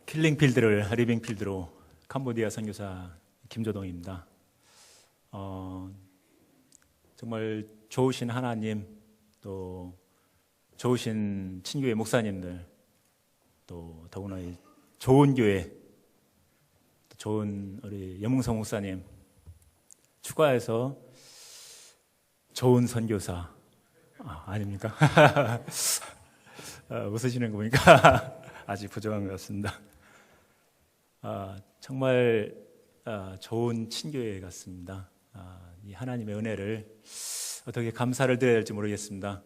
킬링필드를 리빙필드로 캄보디아 선교사 김조동입니다. 정말 좋으신 하나님, 또 좋으신 친교회 목사님들, 또 더구나 좋은 교회, 좋은 우리 염웅성 목사님, 추가해서 좋은 선교사 아닙니까? 웃으시는 거 보니까 아직 부족한 것 같습니다. 정말 좋은 친교회 같습니다. 이 하나님의 은혜를 어떻게 감사를 드려야 할지 모르겠습니다.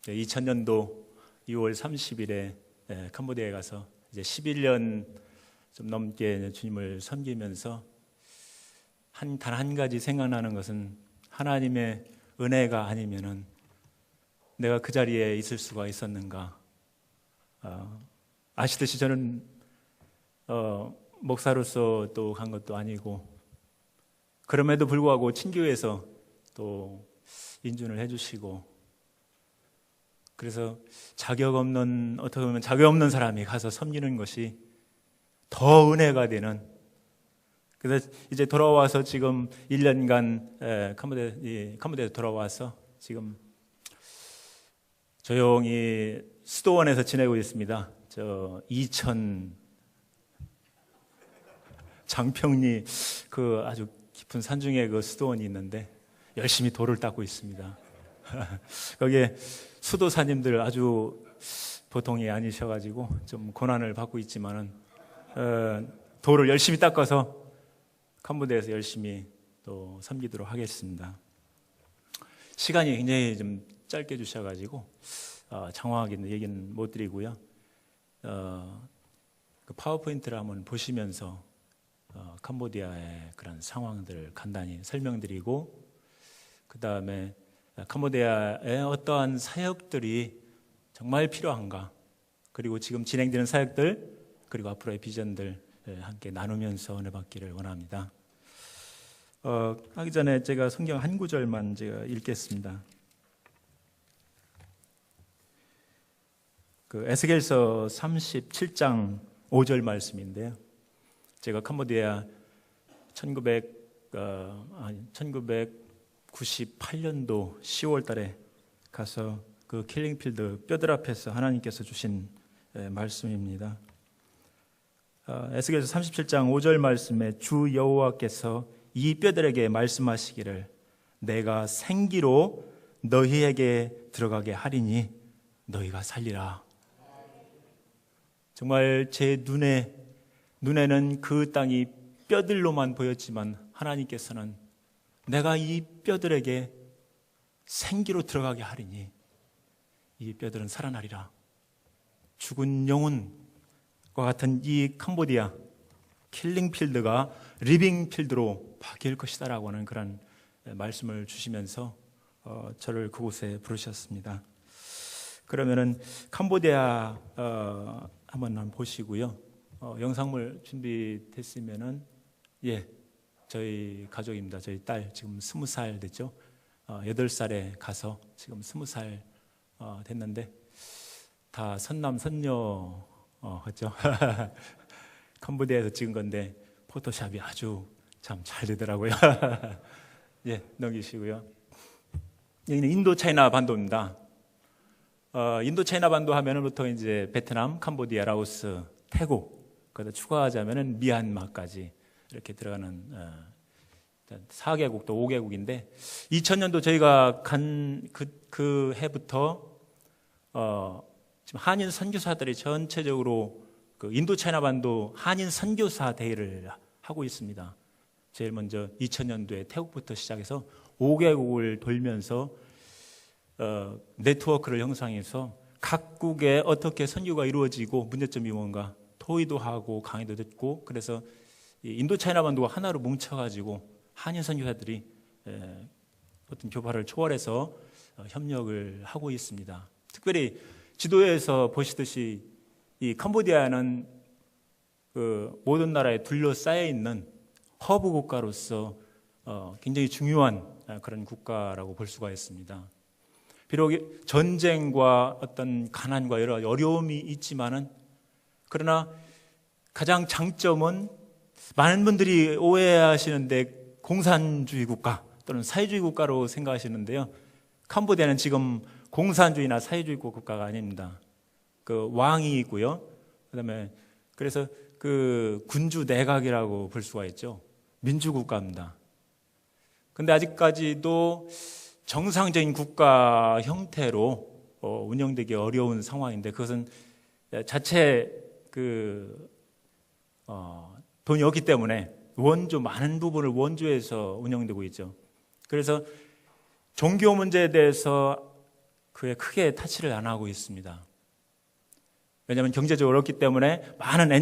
2000년도 6월 30일에 캄보디아에 가서 이제 11년 좀 넘게 주님을 섬기면서 단 한 가지 생각나는 것은 하나님의 은혜가 아니면은 내가 그 자리에 있을 수가 있었는가. 아시듯이 저는 목사로서 또 간 것도 아니고, 그럼에도 불구하고 친교회에서 또 인준을 해주시고, 그래서 어떻게 보면 자격 없는 사람이 가서 섬기는 것이 더 은혜가 되는, 그래서 이제 돌아와서 지금 1년간 캄보디아에 돌아와서 지금 조용히 수도원에서 지내고 있습니다. 저 이천 장평리 그 아주 깊은 산중에 그 수도원이 있는데 열심히 돌을 닦고 있습니다. 거기에 수도사님들 아주 보통이 아니셔가지고 좀 고난을 받고 있지만은 돌을 열심히 닦아서 캄보디아에서 열심히 또 섬기도록 하겠습니다. 시간이 굉장히 좀 짧게 주셔가지고 장황하게 얘기는 못 드리고요. 그 파워포인트를 한번 보시면서 캄보디아의 그런 상황들을 간단히 설명드리고, 그 다음에 캄보디아의 어떠한 사역들이 정말 필요한가, 그리고 지금 진행되는 사역들, 그리고 앞으로의 비전들 함께 나누면서 은혜 받기를 원합니다. 하기 전에 제가 성경 한 구절만 제가 읽겠습니다. 그 에스겔서 37장 5절 말씀인데요. 제가 캄보디아 1998년도 10월 달에 가서 그 킬링필드 뼈들 앞에서 하나님께서 주신 말씀입니다. 에스겔서 37장 5절 말씀에 주 여호와께서 이 뼈들에게 말씀하시기를 내가 생기로 너희에게 들어가게 하리니 너희가 살리라. 정말 제 눈에는 그 땅이 뼈들로만 보였지만 하나님께서는 내가 이 뼈들에게 생기로 들어가게 하리니 이 뼈들은 살아나리라. 죽은 영혼과 같은 이 캄보디아 킬링필드가 리빙필드로 바뀔 것이다라고 하는 그런 말씀을 주시면서 저를 그곳에 부르셨습니다. 그러면은 캄보디아 한번 보시고요. 영상물 준비됐으면은 저희 가족입니다. 저희 딸 지금 20살 됐죠. 8살에 가서 지금 20살 됐는데 다 선남 선녀 그렇죠. 캄보디아에서 찍은 건데 포토샵이 아주 참 잘 되더라고요. 넘기시고요. 여기는 인도 차이나 반도입니다. 인도 차이나 반도 하면은 보통 이제 베트남, 캄보디아, 라오스, 태국, 거기다 추가하자면은 미얀마까지 이렇게 들어가는 4개국 또 5개국인데 2000년도 저희가 간 그 해부터 지금 한인 선교사들이 전체적으로 그 인도 차이나 반도 한인 선교사 대회를 하고 있습니다. 제일 먼저 2000년도에 태국부터 시작해서 5개국을 돌면서 네트워크를 형성해서 각국에 어떻게 선교가 이루어지고 문제점이 뭔가 토의도 하고 강의도 듣고, 그래서 인도 차이나 반도가 하나로 뭉쳐가지고 한인 선교사들이 어떤 교파를 초월해서 협력을 하고 있습니다. 특별히 지도에서 보시듯이 이 캄보디아는 그 모든 나라에 둘러싸여 있는 허브 국가로서 굉장히 중요한 그런 국가라고 볼 수가 있습니다. 비록 전쟁과 어떤 가난과 여러 어려움이 있지만은, 그러나 가장 장점은 많은 분들이 오해하시는데 공산주의 국가 또는 사회주의 국가로 생각하시는데요. 캄보디아는 지금 공산주의나 사회주의 국가가 아닙니다. 그 왕이 있고요. 그다음에 그래서 그 군주 내각이라고 볼 수가 있죠. 민주국가입니다. 근데 아직까지도 정상적인 국가 형태로 운영되기 어려운 상황인데, 그것은 자체 돈이 없기 때문에 많은 부분을 원조에서 운영되고 있죠. 그래서 종교 문제에 대해서 크게 타치를 안 하고 있습니다. 왜냐하면 경제적으로 어렵기 때문에 많은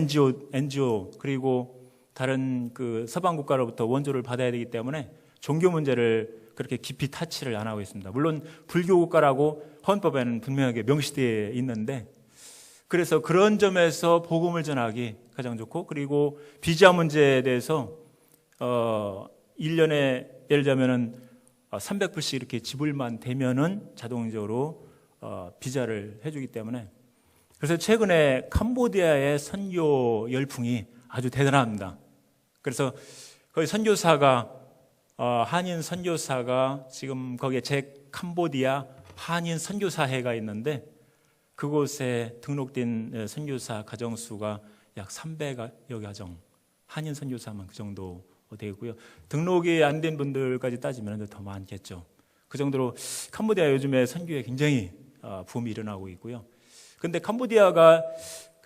NGO 그리고 다른 서방 국가로부터 원조를 받아야 되기 때문에 종교 문제를 그렇게 깊이 타치를 안 하고 있습니다. 물론 불교 국가라고 헌법에는 분명하게 명시되어 있는데, 그래서 그런 점에서 복음을 전하기 가장 좋고, 그리고 비자 문제에 대해서 1년에 예를 들자면은 300불씩 이렇게 지불만 되면은 자동적으로 비자를 해주기 때문에, 그래서 최근에 캄보디아의 선교 열풍이 아주 대단합니다. 그래서 거기 선교사가 한인 선교사가 지금 거기에 캄보디아 한인 선교사회가 있는데, 그곳에 등록된 선교사 가정수가 약 300여 가정, 한인 선교사만 그 정도 되고요. 등록이 안 된 분들까지 따지면 더 많겠죠. 그 정도로 캄보디아 요즘에 선교에 굉장히 붐이 일어나고 있고요. 그런데 캄보디아가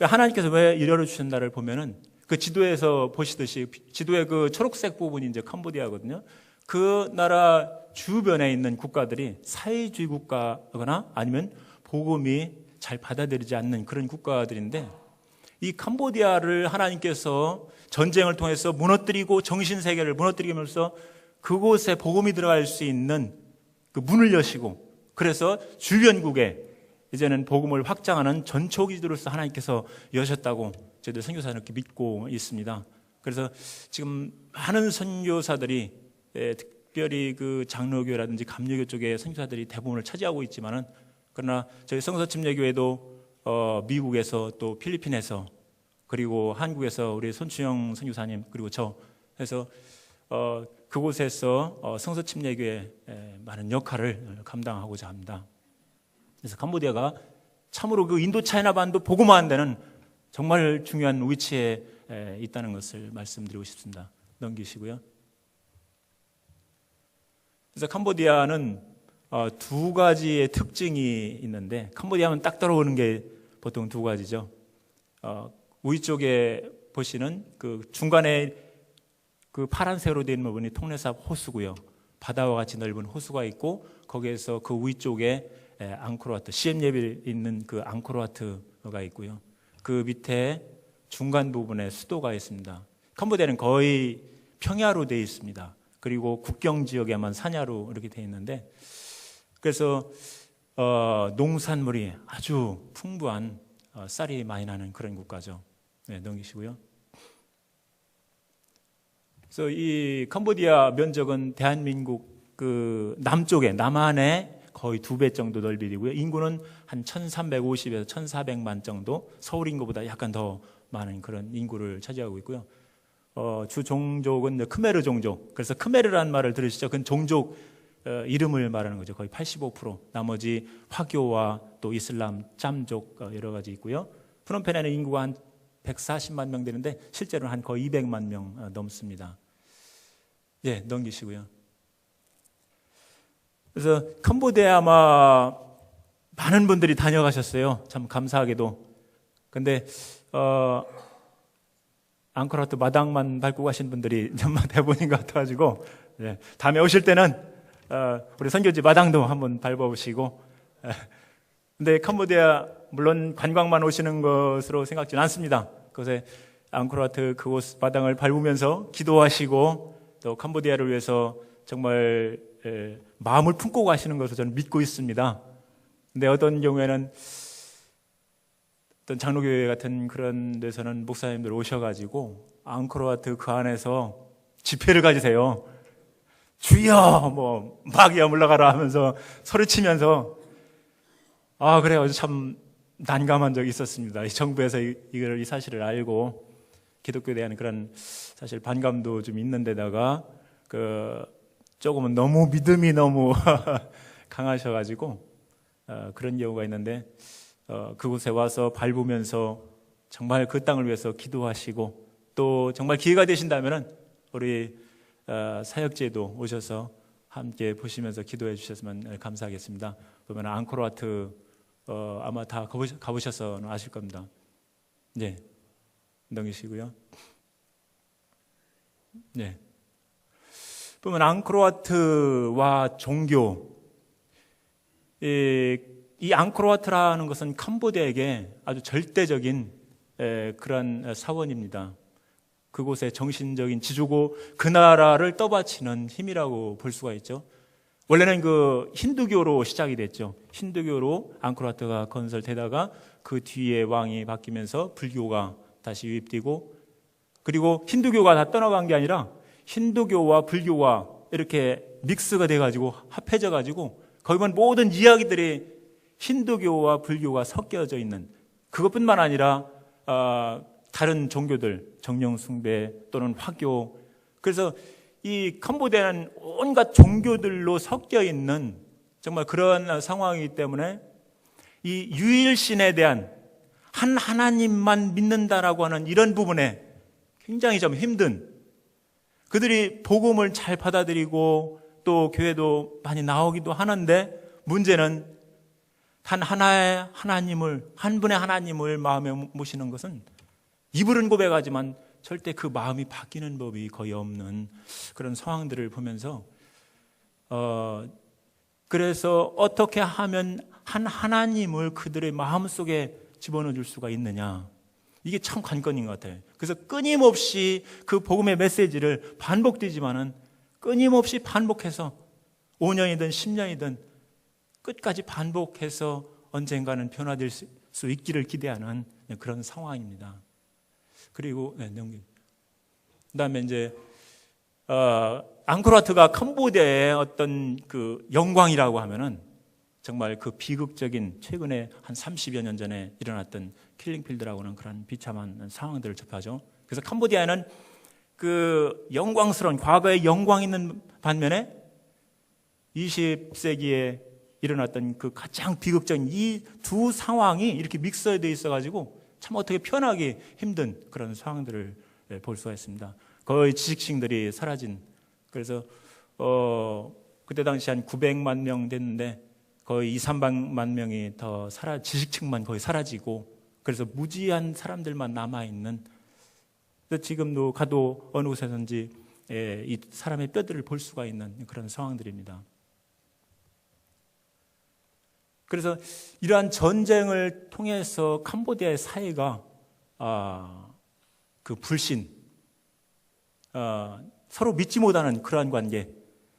하나님께서 왜 이뤄 주셨나를 보면은 그 지도에서 보시듯이, 지도의 그 초록색 부분이 이제 캄보디아거든요. 그 나라 주변에 있는 국가들이 사회주의 국가거나 아니면 복음이 잘 받아들이지 않는 그런 국가들인데, 이 캄보디아를 하나님께서 전쟁을 통해서 무너뜨리고 정신세계를 무너뜨리면서 그곳에 복음이 들어갈 수 있는 그 문을 여시고, 그래서 주변국에 이제는 복음을 확장하는 전초기지로서 하나님께서 여셨다고 저희들 선교사는 이렇게 믿고 있습니다. 그래서 지금 많은 선교사들이 특별히 그 장로교라든지 감리교 쪽의 선교사들이 대부분을 차지하고 있지만은, 그러나 저희 성서침례교회도 미국에서 또 필리핀에서 그리고 한국에서 우리 손추영 선교사님 그리고 저 해서 그곳에서 성서침례교회 많은 역할을 감당하고자 합니다. 그래서 캄보디아가 참으로 그 인도차이나 반도 복음화하는 데는 정말 중요한 위치에 있다는 것을 말씀드리고 싶습니다. 넘기시고요. 그래서 캄보디아는 두 가지의 특징이 있는데, 캄보디아는 딱 떨어오는 게 보통 두 가지죠. 위쪽에 보시는 그 중간에 그 파란색으로 되어 있는 부분이 통레삽 호수고요. 바다와 같이 넓은 호수가 있고, 거기에서 그 위쪽에 앙코르와트, 시엠리에 있는 그 앙코르와트가 있고요. 그 밑에 중간 부분에 수도가 있습니다. 캄보디아는 거의 평야로 되어 있습니다. 그리고 국경 지역에만 산야로 이렇게 되어 있는데, 그래서 농산물이 아주 풍부한 쌀이 많이 나는 그런 국가죠. 네, 넘기시고요. 그래서 이 캄보디아 면적은 대한민국 그 남쪽에 남한의 거의 2배 정도 넓이 되고요. 인구는 한 1350에서 1400만 정도, 서울 인구보다 약간 더 많은 그런 인구를 차지하고 있고요. 주 종족은 크메르 종족. 그래서 크메르라는 말을 들으시죠? 그건 종족 이름을 말하는 거죠. 거의 85%. 나머지 화교와 또 이슬람, 짬족 여러 가지 있고요. 프놈펜에는 인구가 한 140만 명 되는데 실제로는 한 거의 200만 명 넘습니다. 예, 넘기시고요. 그래서 캄보디아 아마 많은 분들이 다녀가셨어요. 참 감사하게도. 근데 앙코르와트 마당만 밟고 가신 분들이 정말 대부분인 것 같아가지고, 예, 다음에 오실 때는 우리 선교지 마당도 한번 밟아보시고. 근데 캄보디아 물론 관광만 오시는 것으로 생각지는 않습니다. 그것에 앙코르와트 그곳 마당을 밟으면서 기도하시고 또 캄보디아를 위해서 정말 마음을 품고 가시는 것을 저는 믿고 있습니다. 근데 어떤 경우에는 어떤 장로교회 같은 그런 데서는 목사님들 오셔가지고 앙코르와트 그 안에서 집회를 가지세요. 주여 뭐 마귀야 물러가라 하면서 소리치면서, 그래요. 참 난감한 적이 있었습니다. 이 정부에서 이 사실을 알고. 기독교에 대한 그런 사실 반감도 좀 있는 데다가 조금은 너무 믿음이 너무 강하셔가지고 그런 경우가 있는데 그곳에 와서 밟으면서 정말 그 땅을 위해서 기도하시고 또 정말 기회가 되신다면은 우리 사역제도 오셔서 함께 보시면서 기도해 주셨으면 감사하겠습니다. 보면 앙코르와트 아마 다 가보셔서 아실 겁니다. 네, 넘기시고요. 네, 보면 앙코르와트와 종교, 이 앙코르와트라는 것은 캄보디아에게 아주 절대적인 그런 사원입니다. 그곳의 정신적인 지주고 그 나라를 떠받치는 힘이라고 볼 수가 있죠. 원래는 그 힌두교로 시작이 됐죠. 힌두교로 앙코르와트가 건설되다가 그 뒤에 왕이 바뀌면서 불교가 다시 유입되고, 그리고 힌두교가 다 떠나간 게 아니라 힌두교와 불교가 이렇게 믹스가 돼가지고 합해져가지고 거기 보면 모든 이야기들이 힌두교와 불교가 섞여져 있는, 그것뿐만 아니라 다른 종교들, 정령숭배 또는 화교, 그래서 이 캄보디아는 온갖 종교들로 섞여 있는 정말 그런 상황이기 때문에 이 유일신에 대한 한 하나님만 믿는다라고 하는 이런 부분에 굉장히 좀 힘든, 그들이 복음을 잘 받아들이고 또 교회도 많이 나오기도 하는데 문제는 단 하나의 하나님을, 한 분의 하나님을 마음에 모시는 것은 입으로는 고백하지만 절대 그 마음이 바뀌는 법이 거의 없는 그런 상황들을 보면서 그래서 어떻게 하면 한 하나님을 그들의 마음속에 집어넣어 줄 수가 있느냐, 이게 참 관건인 것 같아요. 그래서 끊임없이 그 복음의 메시지를 반복되지만은 끊임없이 반복해서 5년이든 10년이든 끝까지 반복해서 언젠가는 변화될 수 있기를 기대하는 그런 상황입니다. 그리고 그다음에 이제 앙코르와트가 캄보디아의 어떤 그 영광이라고 하면은 정말 그 비극적인 최근에 한 30여 년 전에 일어났던 킬링필드라고는 그런 비참한 상황들을 접하죠. 그래서 캄보디아는 그 영광스러운 과거의 영광 있는 반면에 20세기에 일어났던 그 가장 비극적인 이 두 상황이 이렇게 믹서되어 있어가지고 참 어떻게 표현하기 힘든 그런 상황들을 볼 수가 있습니다. 거의 지식층들이 사라진, 그래서 그때 당시 한 900만 명 됐는데 거의 2, 300만 명이 더 지식층만 거의 사라지고, 그래서 무지한 사람들만 남아있는, 지금도 가도 어느 곳에선지 이 사람의 뼈들을 볼 수가 있는 그런 상황들입니다. 그래서 이러한 전쟁을 통해서 캄보디아의 사회가 그 불신, 서로 믿지 못하는 그러한 관계,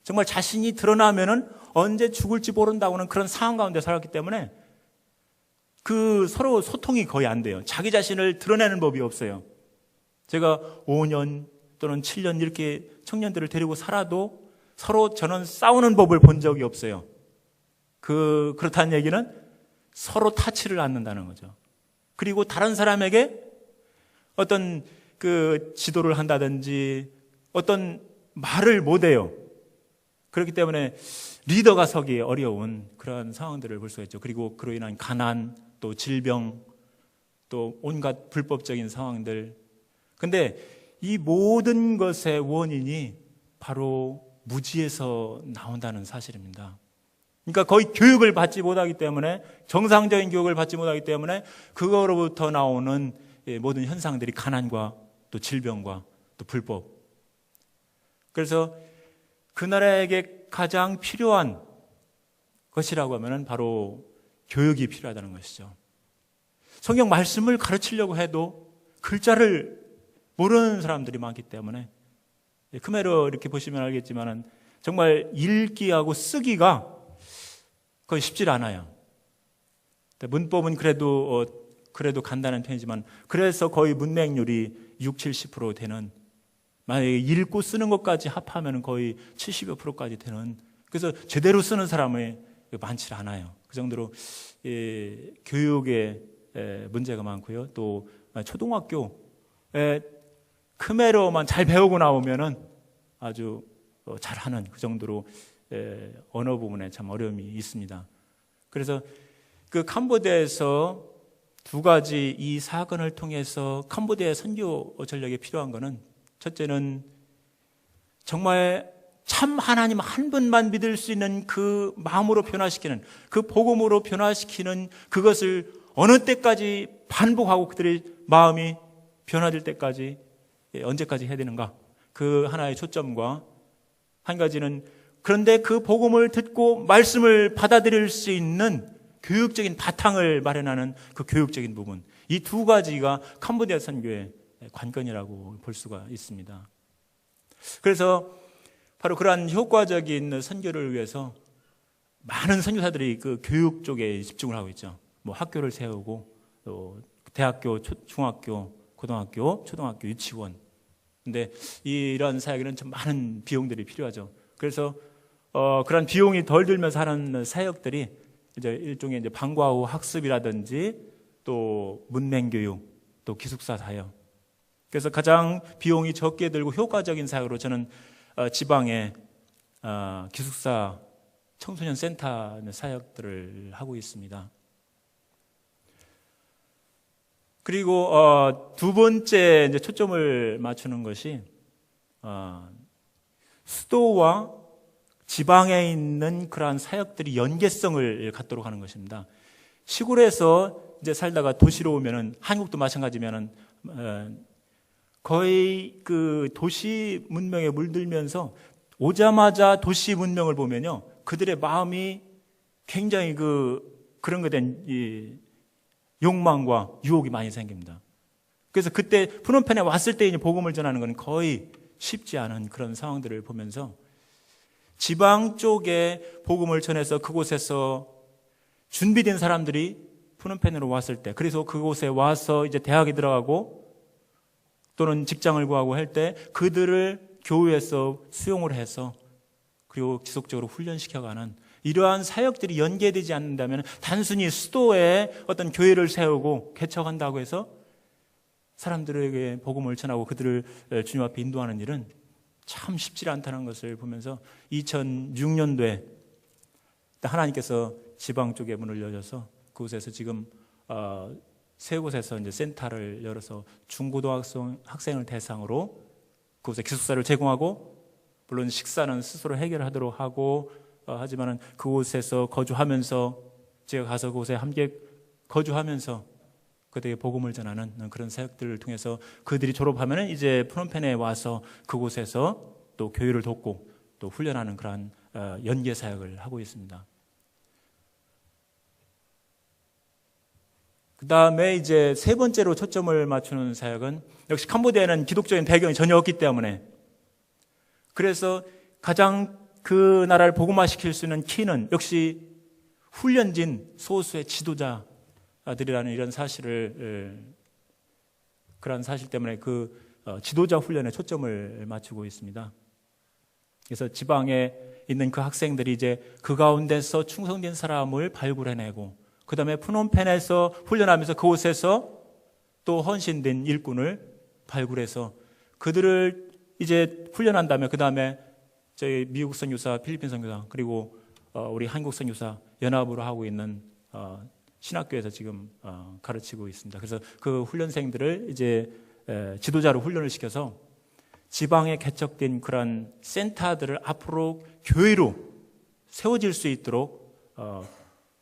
정말 자신이 드러나면은 언제 죽을지 모른다고는 그런 상황 가운데 살았기 때문에 그 서로 소통이 거의 안 돼요. 자기 자신을 드러내는 법이 없어요. 제가 5년 또는 7년 이렇게 청년들을 데리고 살아도 서로 저는 싸우는 법을 본 적이 없어요. 그렇다는 얘기는 서로 타치를 않는다는 거죠. 그리고 다른 사람에게 어떤 그 지도를 한다든지 어떤 말을 못 해요. 그렇기 때문에 리더가 서기 어려운 그런 상황들을 볼 수가 있죠. 그리고 그로 인한 가난, 또 질병, 또 온갖 불법적인 상황들. 근데 이 모든 것의 원인이 바로 무지에서 나온다는 사실입니다. 그러니까 거의 교육을 받지 못하기 때문에, 정상적인 교육을 받지 못하기 때문에 그거로부터 나오는 모든 현상들이 가난과 또 질병과 또 불법. 그래서 그 나라에게 가장 필요한 것이라고 하면 바로 교육이 필요하다는 것이죠. 성경 말씀을 가르치려고 해도 글자를 모르는 사람들이 많기 때문에, 크메르 이렇게 보시면 알겠지만 정말 읽기하고 쓰기가 거의 쉽지 않아요. 문법은 그래도 간단한 편이지만, 그래서 거의 문맹률이 60-70% 되는, 만약에 읽고 쓰는 것까지 합하면 거의 70여 %까지 되는, 그래서 제대로 쓰는 사람이 많지 않아요. 그 정도로 교육에 문제가 많고요. 또 초등학교 크메르어만 잘 배우고 나오면은 아주 잘하는 그 정도로 언어 부분에 참 어려움이 있습니다. 그래서 그 캄보디아에서 두 가지 이 사건을 통해서 캄보디아 선교 전략에 필요한 것은, 첫째는 정말 참 하나님 한 분만 믿을 수 있는 그 마음으로 변화시키는, 그 복음으로 변화시키는 그것을 어느 때까지 반복하고 그들의 마음이 변화될 때까지 언제까지 해야 되는가, 그 하나의 초점과, 한 가지는 그런데 그 복음을 듣고 말씀을 받아들일 수 있는 교육적인 바탕을 마련하는 그 교육적인 부분, 이 두 가지가 캄보디아 선교의 관건이라고 볼 수가 있습니다. 그래서 바로 그러한 효과적인 선교를 위해서 많은 선교사들이 그 교육 쪽에 집중을 하고 있죠. 뭐 학교를 세우고, 또 대학교, 중학교, 고등학교, 초등학교, 유치원. 근데 이런 사역에는 좀 많은 비용들이 필요하죠. 그래서 그런 비용이 덜 들면서 하는 사역들이 이제 일종의 이제 방과 후 학습이라든지 또 문맹교육, 또 기숙사 사역. 그래서 가장 비용이 적게 들고 효과적인 사역으로 저는 지방의 기숙사 청소년 센터 사역들을 하고 있습니다. 그리고 두 번째 이제 초점을 맞추는 것이 수도와 지방에 있는 그러한 사역들이 연계성을 갖도록 하는 것입니다. 시골에서 이제 살다가 도시로 오면은, 한국도 마찬가지면은 거의 그 도시 문명에 물들면서 오자마자 도시 문명을 보면요, 그들의 마음이 굉장히 그런 것에 대한 이 욕망과 유혹이 많이 생깁니다. 그래서 그때 프놈펜에 왔을 때 이제 복음을 전하는 건 거의 쉽지 않은 그런 상황들을 보면서, 지방 쪽에 복음을 전해서 그곳에서 준비된 사람들이 프놈펜으로 왔을 때, 그래서 그곳에 와서 이제 대학에 들어가고 또는 직장을 구하고 할 때 그들을 교회에서 수용을 해서 그리고 지속적으로 훈련시켜가는 이러한 사역들이 연계되지 않는다면, 단순히 수도에 어떤 교회를 세우고 개척한다고 해서 사람들에게 복음을 전하고 그들을 주님 앞에 인도하는 일은 참 쉽지 않다는 것을 보면서 2006년도에 하나님께서 지방 쪽에 문을 열어서 그곳에서 지금 세 곳에서 이제 센터를 열어서 중고등학생을 대상으로 그곳에 기숙사를 제공하고, 물론 식사는 스스로 해결하도록 하고, 하지만은 그곳에서 거주하면서, 제가 가서 그곳에 함께 거주하면서 그들에게 복음을 전하는 그런 사역들을 통해서 그들이 졸업하면은 이제 프놈펜에 와서 그곳에서 또 교회를 돕고 또 훈련하는 그러한 연계 사역을 하고 있습니다. 그 다음에 이제 세 번째로 초점을 맞추는 사역은, 역시 캄보디아에는 기독적인 배경이 전혀 없기 때문에, 그래서 가장 그 나라를 복음화시킬 수 있는 키는 역시 훈련진 소수의 지도자들이라는 이런 사실을, 그런 사실 때문에 그 지도자 훈련에 초점을 맞추고 있습니다. 그래서 지방에 있는 그 학생들이 이제 그 가운데서 충성된 사람을 발굴해내고, 그 다음에 프놈펜에서 훈련하면서 그곳에서 또 헌신된 일꾼을 발굴해서 그들을 이제 훈련한 다음에, 그 다음에 저희 미국 선교사, 필리핀 선교사, 그리고 우리 한국 선교사 연합으로 하고 있는 신학교에서 지금 가르치고 있습니다. 그래서 그 훈련생들을 이제 지도자로 훈련을 시켜서 지방에 개척된 그런 센터들을 앞으로 교회로 세워질 수 있도록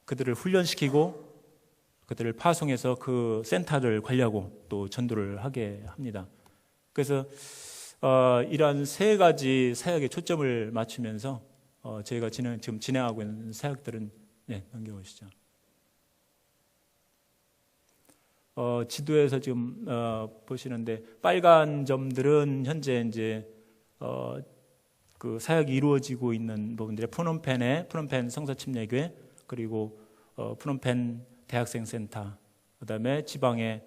그들을 훈련시키고 그들을 파송해서 그 센터를 관리하고 또 전도를 하게 합니다. 그래서 이러한 세 가지 사역에 초점을 맞추면서 저희가 지금 진행하고 있는 사역들은, 넘겨보시죠. 지도에서 지금 보시는데 빨간 점들은 현재 이제 그 사역이 이루어지고 있는 부분들이 프놈펜 성서침례교회, 그리고 프놈펜 대학생센터, 그다음에 지방에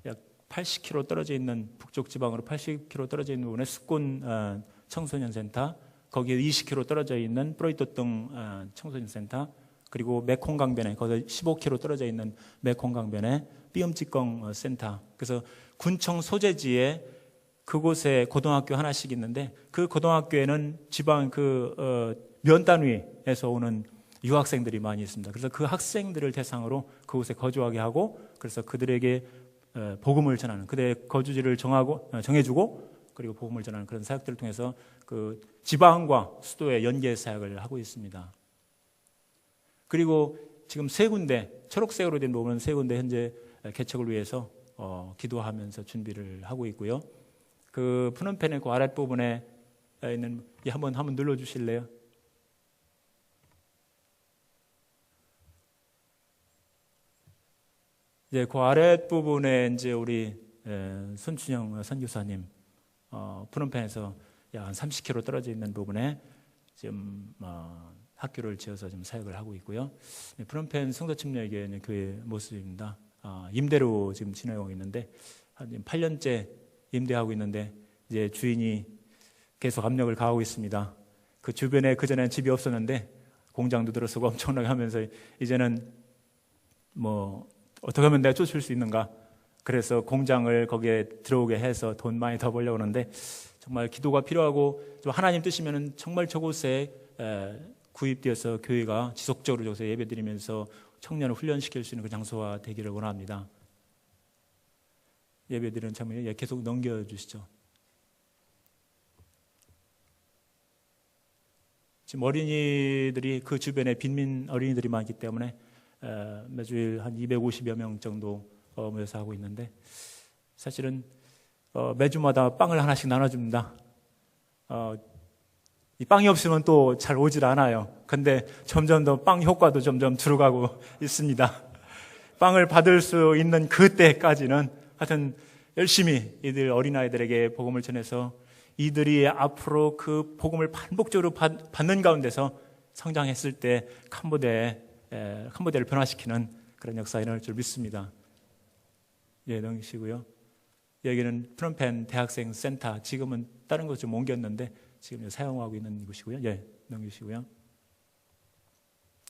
약 80km 떨어져 있는, 북쪽 지방으로 80km 떨어져 있는 부분에 숙군 청소년 센터, 거기에 20km 떨어져 있는 프로이토등 청소년 센터, 그리고 메콩강변에 거기서 15km 떨어져 있는 메콩강변에 삐엄찌껑 센터. 그래서 군청 소재지에 그곳에 고등학교 하나씩 있는데 그 고등학교에는 지방 면 단위에서 오는 유학생들이 많이 있습니다. 그래서 그 학생들을 대상으로 그곳에 거주하게 하고 그래서 그들에게 복음을 전하는 그들의 거주지를 정해주고 그리고 복음을 전하는 그런 사역들을 통해서 그 지방과 수도의 연계 사역을 하고 있습니다. 그리고 지금 세 군데 초록색으로 된 부분은 세 군데 현재 개척을 위해서 기도하면서 준비를 하고 있고요. 그 프놈펜의 그 아랫부분에 있는 한번 눌러주실래요? 이제 그 아랫부분에 이제 우리 손춘영 선교사님 프놈펜에서 약 한 30km 떨어져 있는 부분에 지금 학교를 지어서 좀 사역을 하고 있고요. 프놈펜 성도침례교회 교회 모습입니다. 임대로 지금 지내고 있는데 한 8년째 임대하고 있는데 이제 주인이 계속 압력을 가하고 있습니다. 그 주변에 그전에는 집이 없었는데 공장도 들어서고 엄청나게 하면서 이제는 뭐 어떻게 하면 내가 쫓을 수 있는가? 그래서 공장을 거기에 들어오게 해서 돈 많이 더 벌려고 하는데 정말 기도가 필요하고 좀 하나님 뜻이면 정말 저곳에 구입되어서 교회가 지속적으로 저곳에 예배드리면서 청년을 훈련시킬 수 있는 그 장소가 되기를 원합니다. 예배드리는 장면에 계속 넘겨주시죠. 지금 어린이들이 그 주변에 빈민 어린이들이 많기 때문에 매주일 한 250여 명 정도 모여서 하고 있는데 사실은 매주마다 빵을 하나씩 나눠줍니다. 이 빵이 없으면 또 잘 오질 않아요. 근데 점점 더 빵 효과도 점점 들어가고 있습니다. 빵을 받을 수 있는 그때까지는 하여튼 열심히 이들 어린아이들에게 복음을 전해서 이들이 앞으로 그 복음을 반복적으로 받는 가운데서 성장했을 때 캄보디아를 변화시키는 그런 역사가 일어날 줄 믿습니다. 예, 넘기시고요. 여기는 프놈펜 대학생 센터, 지금은 다른 곳 좀 옮겼는데 지금 사용하고 있는 곳이고요. 예, 넘기시고요.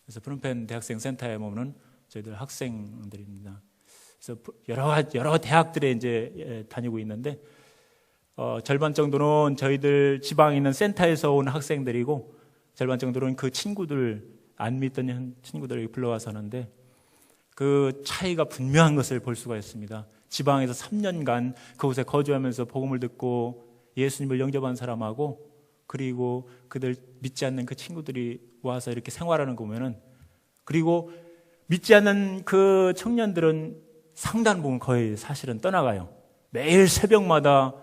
그래서 프놈펜 대학생 센터에 보면은 저희들 학생들입니다. 그래서 여러 대학들에 이제 다니고 있는데 절반 정도는 저희들 지방에 있는 센터에서 온 학생들이고 절반 정도는 그 친구들 안 믿던 친구들을 불러와서 하는데 그 차이가 분명한 것을 볼 수가 있습니다. 지방에서 3년간 그곳에 거주하면서 복음을 듣고 예수님을 영접한 사람하고 그리고 그들 믿지 않는 그 친구들이 와서 이렇게 생활하는 거 보면은 그리고 믿지 않는 그 청년들은 상당 부분 거의 사실은 떠나가요. 매일 새벽마다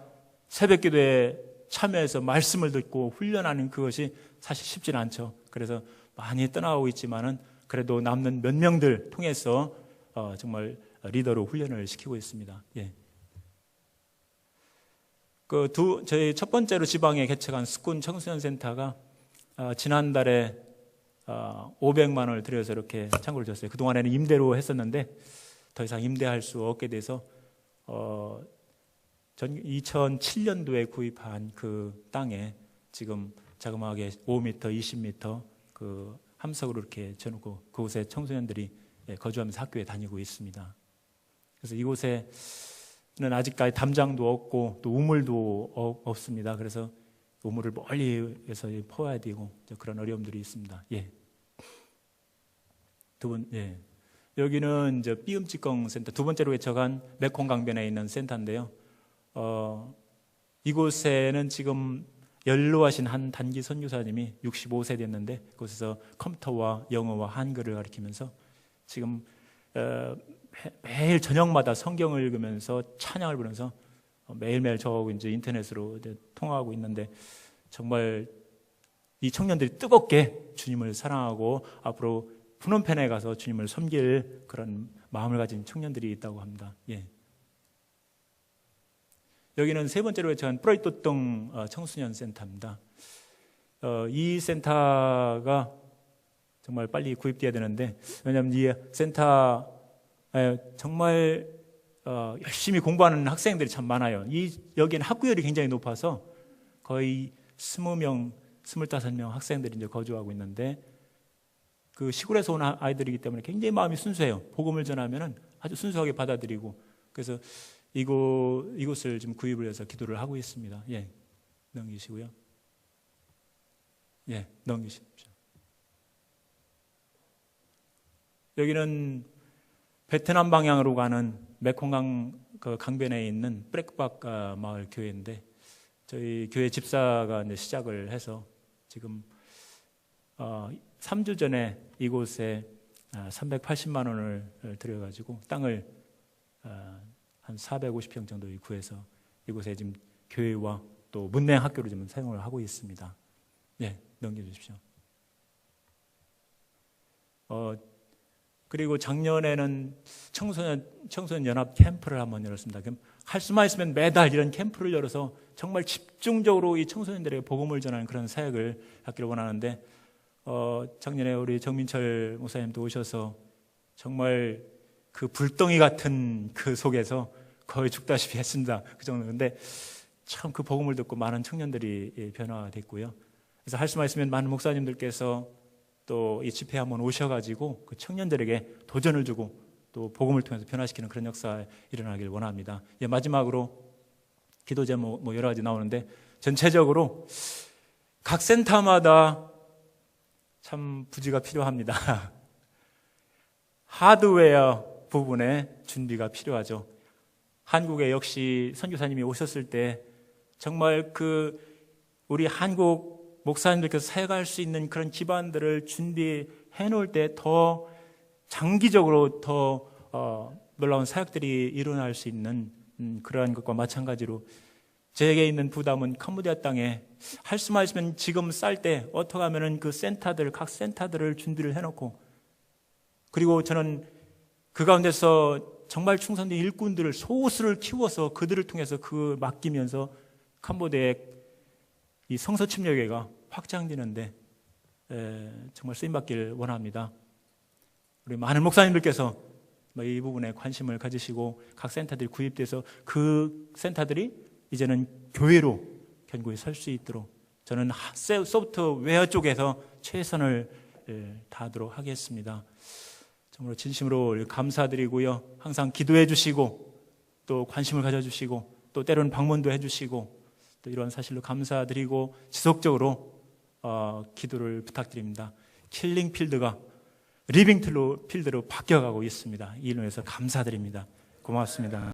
새벽 기도에 참여해서 말씀을 듣고 훈련하는 그것이 사실 쉽지는 않죠. 그래서 많이 떠나가고 있지만은 그래도 남는 몇 명들 통해서 정말 리더로 훈련을 시키고 있습니다. 예. 저희 첫 번째로 지방에 개척한 스군 청소년 센터가 지난달에 500만 원을 들여서 이렇게 창구를 졌어요. 그동안에는 임대로 했었는데 더 이상 임대할 수 없게 돼서 2007년도에 구입한 그 땅에 지금 자그마하게 5m, 20m 그 함석으로 이렇게 쳐놓고 그곳에 청소년들이 거주하면서 학교에 다니고 있습니다. 그래서 이곳에는 아직까지 담장도 없고 또 우물도 없습니다. 그래서 우물을 멀리에서 퍼와야 되고 그런 어려움들이 있습니다. 예. 예. 여기는 이제 삐음찌꺼 센터, 두 번째로 개척한 메콩강변에 있는 센터인데요. 이곳에는 지금 연로하신 한 단기 선교사님이 65세 됐는데 그곳에서 컴퓨터와 영어와 한글을 가르치면서 지금 매일 저녁마다 성경을 읽으면서 찬양을 부르면서 매일매일 저하고 이제 인터넷으로 이제 통화하고 있는데 정말 이 청년들이 뜨겁게 주님을 사랑하고 앞으로 프놈펜에 가서 주님을 섬길 그런 마음을 가진 청년들이 있다고 합니다. 예. 여기는 세 번째로 개척한 프로이토동 청소년 센터입니다. 이 센터가 정말 빨리 구입돼야 되는데 왜냐하면 이 센터에 정말 열심히 공부하는 학생들이 참 많아요. 여기는 학구열이 굉장히 높아서 거의 20명, 25명 학생들이 이제 거주하고 있는데 그 시골에서 온 아이들이기 때문에 굉장히 마음이 순수해요. 복음을 전하면은 아주 순수하게 받아들이고 그래서 이곳을 좀 구입을 해서 기도를 하고 있습니다. 예, 넘기시고요. 예, 넘기십시오. 여기는 베트남 방향으로 가는 메콩강 그 강변에 있는 브레크박 마을 교회인데, 저희 교회 집사가 이제 시작을 해서 지금 3주 전에 이곳에 380만 원을 들여가지고 땅을 한 450평 정도 구해서 이곳에 지금 교회와 또 문맹 학교로 지금 사용을 하고 있습니다. 네, 넘겨주십시오. 그리고 작년에는 청소년 연합 캠프를 한번 열었습니다. 그럼 할 수만 있으면 매달 이런 캠프를 열어서 정말 집중적으로 이 청소년들에게 복음을 전하는 그런 사역을 하기를 원하는데, 작년에 우리 정민철 목사님도 오셔서 정말 그 불덩이 같은 그 속에서 거의 죽다시피 했습니다. 그 정도인데 참 그 복음을 듣고 많은 청년들이 변화됐고요. 그래서 할 수만 있으면 많은 목사님들께서 또 이 집회에 한번 오셔가지고 그 청년들에게 도전을 주고 또 복음을 통해서 변화시키는 그런 역사 일어나길 원합니다. 예, 마지막으로 기도 제목 뭐 여러 가지 나오는데, 전체적으로 각 센터마다 참 부지가 필요합니다. 하드웨어 부분에 준비가 필요하죠. 한국에 역시 선교사님이 오셨을 때 정말 그 우리 한국 목사님들께서 사역할 수 있는 그런 기반들을 준비해 놓을 때 더 장기적으로 더 놀라운 사역들이 일어날 수 있는 그러한 것과 마찬가지로 제게 있는 부담은 캄보디아 땅에 할 수만 있으면 지금 쌀 때 어떻게 하면은 그 센터들, 각 센터들을 준비를 해놓고, 그리고 저는 그 가운데서 정말 충성된 일꾼들을 소수를 키워서 그들을 통해서 그 맡기면서 캄보디아의 이 성서 침략회가 확장되는데 정말 쓰임받기를 원합니다. 우리 많은 목사님들께서 이 부분에 관심을 가지시고 각 센터들이 구입돼서 그 센터들이 이제는 교회로 견고히 설 수 있도록 저는 소프트웨어 쪽에서 최선을 다하도록 하겠습니다. 정말 진심으로 감사드리고요. 항상 기도해 주시고 또 관심을 가져주시고 또 때로는 방문도 해주시고 또 이런 사실로 감사드리고 지속적으로 기도를 부탁드립니다. 킬링 필드가 리빙 필드로 바뀌어가고 있습니다. 이 일로 해서 감사드립니다. 고맙습니다.